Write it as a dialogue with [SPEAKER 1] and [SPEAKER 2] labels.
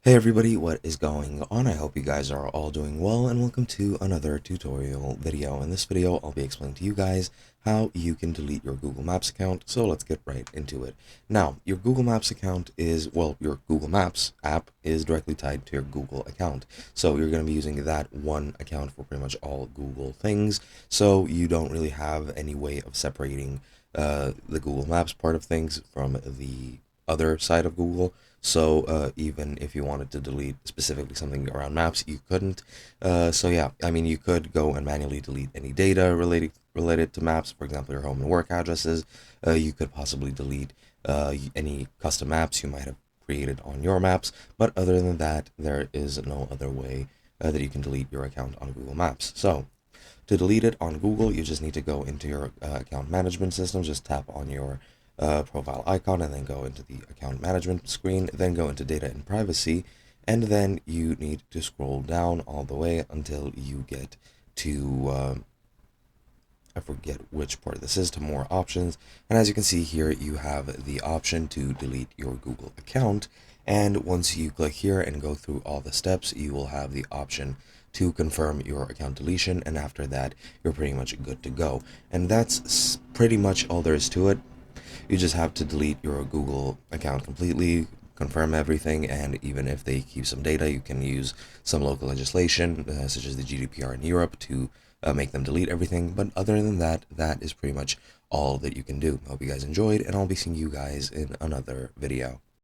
[SPEAKER 1] Hey everybody, what is going on? I hope you guys are all doing well and welcome to another tutorial video. In this video, I'll be explaining to you guys how you can delete your Google Maps account, so let's get right into it. Now, your Google Maps account is, well, your Google Maps app is directly tied to your Google account. So you're going to be using that one account for pretty much all Google things, so you don't really have any way of separating the Google Maps part of things from the other side of Google. So even if you wanted to delete specifically something around maps, you couldn't. So yeah, I mean, you could go and manually delete any data related to maps, for example, your home and work addresses. You could possibly delete any custom maps you might have created on your maps. But other than that, there is no other way that you can delete your account on Google Maps. So to delete it on Google, you just need to go into your account management system. Just tap on your profile icon and then go into the account management screen, then go into data and privacy, and then you need to scroll down all the way until you get to I forget which part this is, to more options. And as you can see here, you have the option to delete your Google account. And once you click here and go through all the steps, you will have the option to confirm your account deletion. And after that, you're pretty much good to go. And that's pretty much all there is to it. You just have to delete your Google account completely, confirm everything, and even if they keep some data, you can use some local legislation, such as the GDPR in Europe, to make them delete everything. But other than that, that is pretty much all that you can do. I hope you guys enjoyed, and I'll be seeing you guys in another video.